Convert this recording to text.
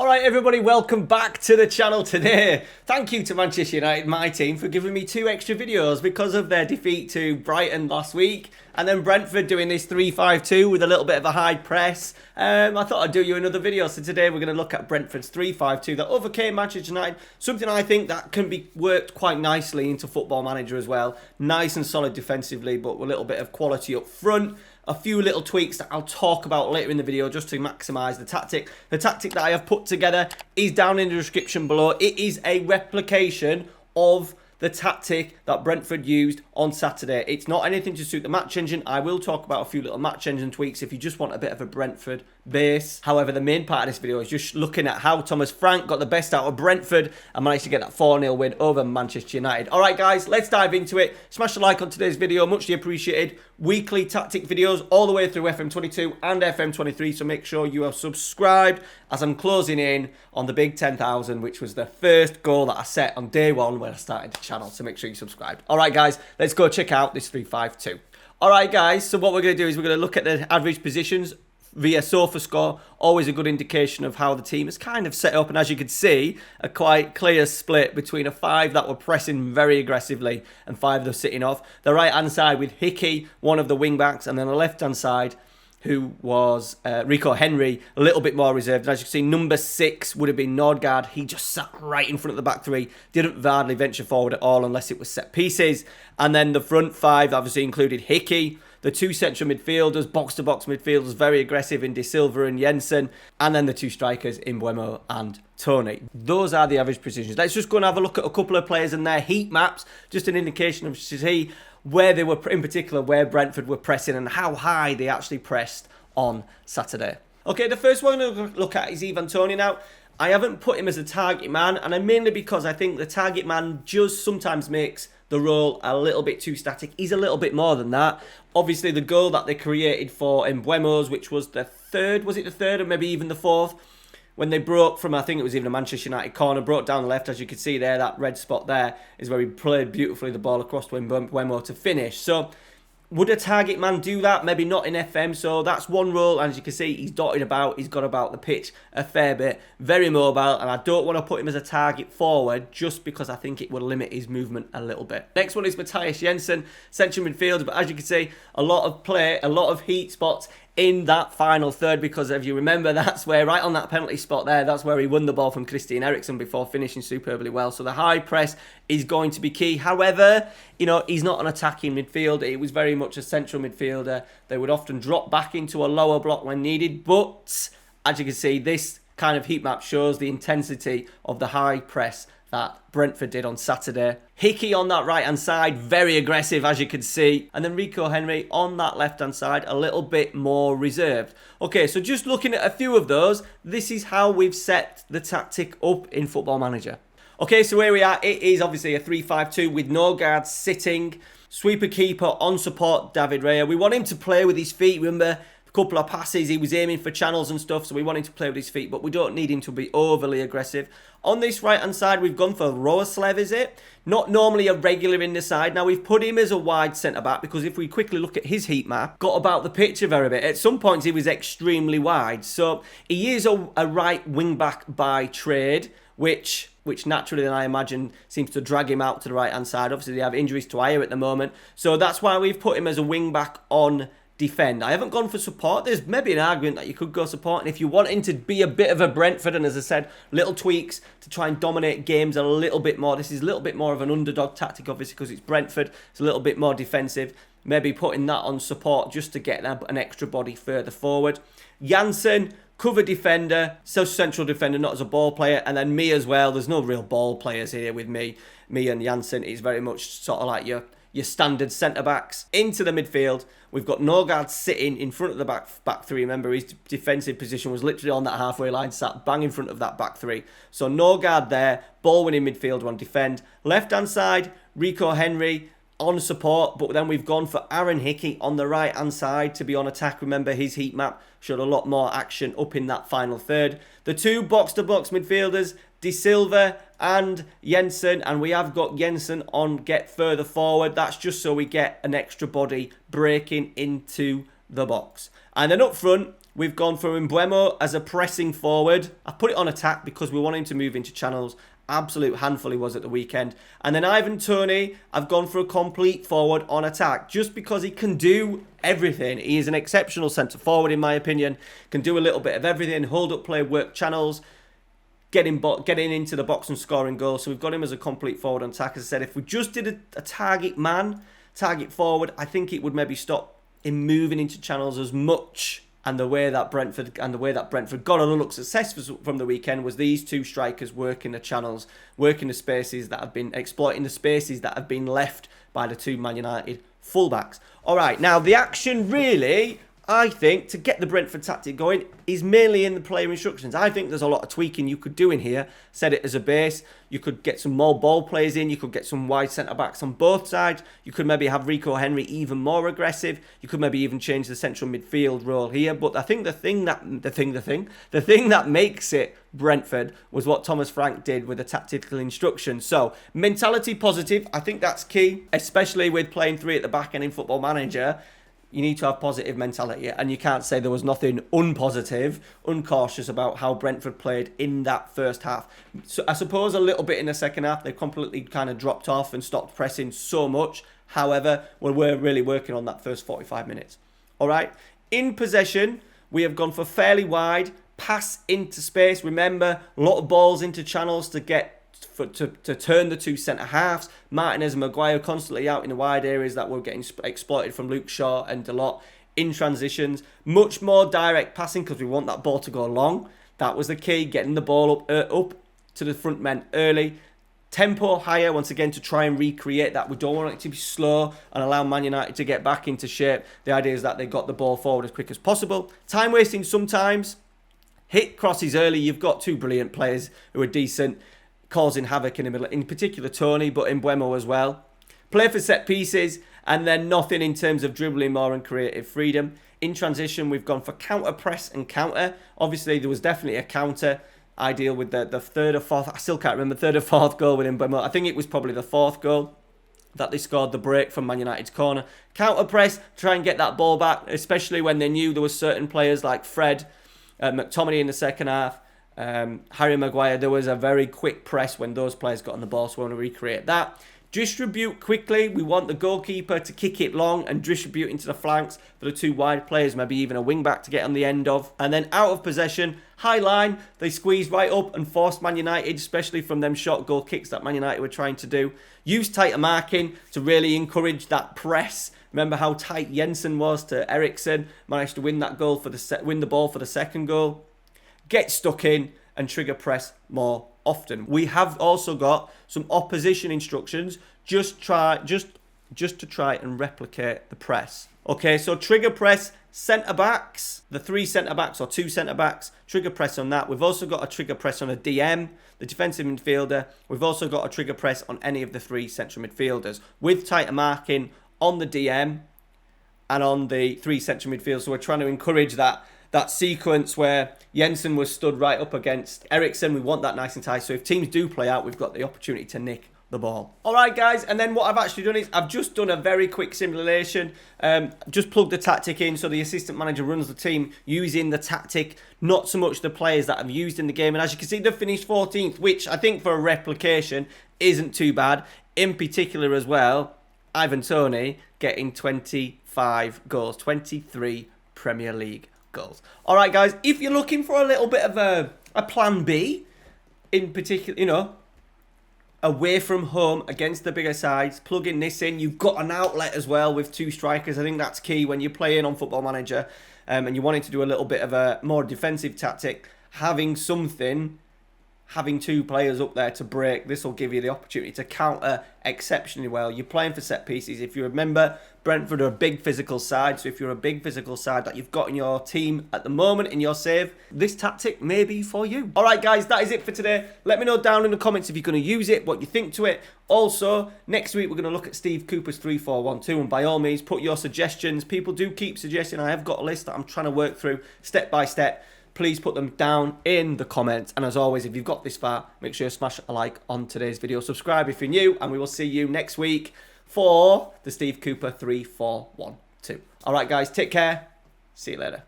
Alright everybody, welcome back to the channel today. Thank you to Manchester United, my team, for giving me 2 extra videos because of their defeat to Brighton last week. And then Brentford doing this 3-5-2 with a little bit of a high press. I thought I'd do you another video. So today we're going to look at Brentford's 3-5-2 that overcame Manchester United. Something I think that can be worked quite nicely into Football Manager as well. Nice and solid defensively, but with a little bit of quality up front. A few little tweaks that I'll talk about later in the video just to maximise the tactic. The tactic that I have put together is down in the description below. It is a replication of the tactic that Brentford used on Saturday. It's not anything to suit the match engine. I will talk about a few little match engine tweaks if you just want a bit of a Brentford base. However, the main part of this video is just looking at how Thomas Frank got the best out of Brentford and managed to get that 4-0 win over Manchester United. Alright guys, let's dive into it. Smash the like on today's video, muchly appreciated. Weekly tactic videos all the way through FM22 and FM23, so make sure you are subscribed as I'm closing in on the big 10,000, which was the first goal that I set on day 1 when I started the channel, so make sure you subscribe. Alright guys, let's go check out this 3-5-2. Alright guys, so what we're going to do is we're going to look at the average positions via SofaScore. Always a good indication of how the team is kind of set up, and as you can see, a quite clear split between a 5 that were pressing very aggressively and 5 that are sitting off. The right hand side with Hickey, one of the wing backs, and then the left hand side who was Rico Henry, a little bit more reserved. And as you can see, number 6 would have been Nordgaard. He just sat right in front of the back 3, didn't hardly venture forward at all unless it was set pieces. And then the front 5 obviously included Hickey, the 2 central midfielders, box-to-box midfielders, very aggressive in De Silva and Jensen, and then the 2 strikers in Mbeumo and Tony. Those are the average positions. Let's just go and have a look at a couple of players and their heat maps, just an indication of see where they were, in particular where Brentford were pressing and how high they actually pressed on Saturday. Okay, the first one we're going to look at is Ivan Toney. Now, I haven't put him as a target man, and mainly because I think the target man just sometimes makes the role a little bit too static. He's a little bit more than that. Obviously, the goal that they created for Mbeumo's, which was the 3rd, was it the 3rd or maybe even the 4th? When they broke from, I think it was even a Manchester United corner, broke down the left, as you can see there, that red spot there is where he played beautifully the ball across to Mbeumo to finish. So, would a target man do that? Maybe not in FM, so that's one role. And as you can see, he's dotted about, he's got about the pitch a fair bit, very mobile, and I don't want to put him as a target forward just because I think it would limit his movement a little bit. Next one is Matthias Jensen, central midfielder, but as you can see, a lot of play, a lot of heat spots in that final third, because if you remember, that's where, right on that penalty spot there, that's where he won the ball from Christian Eriksen before finishing superbly well. So the high press is going to be key. However, you know, he's not an attacking midfielder. He was very much a central midfielder. They would often drop back into a lower block when needed. But as you can see, this kind of heat map shows the intensity of the high press that Brentford did on Saturday. Hickey on that right hand side, very aggressive as you can see, and then Rico Henry on that left hand side, a little bit more reserved. Okay, so just looking at a few of those, this is how we've set the tactic up in Football Manager. Okay, so here we are. It is obviously a 3-5-2 with Nordgaard sitting, sweeper keeper on support, David Raya. We want him to play with his feet. Remember, a couple of passes, he was aiming for channels and stuff, so we want him to play with his feet, but we don't need him to be overly aggressive. On this right-hand side, we've gone for Roerslev, is it? Not normally a regular in the side. Now, we've put him as a wide centre-back because if we quickly look at his heat map, got about the pitch a very bit. At some points, he was extremely wide. So, he is a right wing-back by trade, which naturally then I imagine seems to drag him out to the right-hand side. Obviously, they have injuries to Ayer at the moment. So, that's why we've put him as a wing-back on defend. I haven't gone for support. There's maybe an argument that you could go support, and if you want him to be a bit of a Brentford, and as I said, little tweaks to try and dominate games a little bit more. This is a little bit more of an underdog tactic, obviously, because it's Brentford. It's a little bit more defensive. Maybe putting that on support just to get an extra body further forward. Janssen, cover defender, so central defender, not as a ball player, and then me as well. There's no real ball players here with me. Me and Janssen is very much sort of like your standard centre-backs. Into the midfield, we've got Nordgaard sitting in front of the back 3. Remember, his defensive position was literally on that halfway line, sat bang in front of that back 3. So Nordgaard there, ball-winning midfielder on defend. Left-hand side, Rico Henry on support, but then we've gone for Aaron Hickey on the right-hand side to be on attack. Remember, his heat map showed a lot more action up in that final third. The 2 box-to-box midfielders, De Silva and Jensen, and we have got Jensen on get further forward. That's just so we get an extra body breaking into the box. And then up front, we've gone for Mbeumo as a pressing forward. I put it on attack because we want him to move into channels. Absolute handful he was at the weekend. And then Ivan Toney, I've gone for a complete forward on attack just because he can do everything. He is an exceptional centre forward in my opinion. Can do a little bit of everything, hold up play, work channels, getting into the box and scoring goals. So we've got him as a complete forward on attack. As I said, if we just did a target man, target forward, I think it would maybe stop him moving into channels as much. And the way that Brentford got a look successful from the weekend was these two strikers working the channels, working the spaces that have been exploiting the spaces that have been left by the two Man United fullbacks. All right, now the action really, I think, to get the Brentford tactic going is mainly in the player instructions. I think there's a lot of tweaking you could do in here. Set it as a base. You could get some more ball players in. You could get some wide centre-backs on both sides. You could maybe have Rico Henry even more aggressive. You could maybe even change the central midfield role here. But I think the thing that makes it Brentford was what Thomas Frank did with the tactical instructions. So, mentality positive. I think that's key, especially with playing three at the back and in Football Manager. You need to have positive mentality, and you can't say there was nothing unpositive, uncautious about how Brentford played in that first half. So I suppose a little bit in the second half, they completely kind of dropped off and stopped pressing so much. However, we're really working on that first 45 minutes. All right, in possession, we have gone for fairly wide, pass into space. Remember, a lot of balls into channels to get to turn the two centre halves. Martinez and Maguire constantly out in the wide areas that were getting exploited from Luke Shaw and Dalot in transitions. Much more direct passing because we want that ball to go long. That was the key, getting the ball up to the front men early. Tempo higher once again to try and recreate that. We don't want it to be slow and allow Man United to get back into shape. The idea is that they got the ball forward as quick as possible. Time wasting sometimes. Hit crosses early. You've got two brilliant players who are decent, causing havoc in the middle, in particular Toney, but Mbeumo as well. Play for set pieces, and then nothing in terms of dribbling more and creative freedom. In transition, we've gone for counter press and counter. Obviously, there was definitely a counter ideal with the third or fourth, I still can't remember, third or fourth goal with Mbeumo. I think it was probably the fourth goal that they scored the break from Man United's corner. Counter press, try and get that ball back, especially when they knew there were certain players like Fred, McTominay in the second half, Harry Maguire. There was a very quick press when those players got on the ball, so we want to recreate that. Distribute quickly. We want the goalkeeper to kick it long and distribute into the flanks for the two wide players, maybe even a wing back to get on the end of. And then out of possession, high line, they squeezed right up and forced Man United, especially from them short goal kicks that Man United were trying to do. Use tighter marking to really encourage that press. Remember how tight Jensen was to Eriksen. Managed to win that goal win the ball for the second goal. Get stuck in and trigger press more often. We have also got some opposition instructions just to try and replicate the press. Okay, so trigger press centre backs, the three centre backs or two centre backs, trigger press on that. We've also got a trigger press on a DM, the defensive midfielder. We've also got a trigger press on any of the three central midfielders with tighter marking on the DM and on the three central midfielders. So we're trying to encourage that sequence where Jensen was stood right up against Eriksen. We want that nice and tight. So if teams do play out, we've got the opportunity to nick the ball. All right, guys. And then what I've actually done is I've just done a very quick simulation. Just plugged the tactic in so the assistant manager runs the team using the tactic, not so much the players that I've used in the game. And as you can see, they've finished 14th, which I think for a replication isn't too bad. In particular as well, Ivan Toney getting 25 goals, 23 Premier League goals. All right, guys, if you're looking for a little bit of a plan B, in particular, away from home against the bigger sides, plugging this in. You've got an outlet as well with two strikers. I think that's key when you're playing on Football Manager and you're wanting to do a little bit of a more defensive tactic. Having two players up there to break, this will give you the opportunity to counter exceptionally well. You're playing for set pieces. If you remember, Brentford are a big physical side, so if you're a big physical side that you've got in your team at the moment in your save, this tactic may be for you. All right, guys, that is it for today. Let me know down in the comments if you're going to use it, what you think to it. Also, next week we're going to look at Steve Cooper's 3-4-1-2, and by all means, put your suggestions. People do keep suggesting. I have got a list that I'm trying to work through step by step. Please put them down in the comments. And as always, if you've got this far, make sure you smash a like on today's video. Subscribe if you're new, and we will see you next week for the Steve Cooper 3-4-1-2. All right, guys, take care. See you later.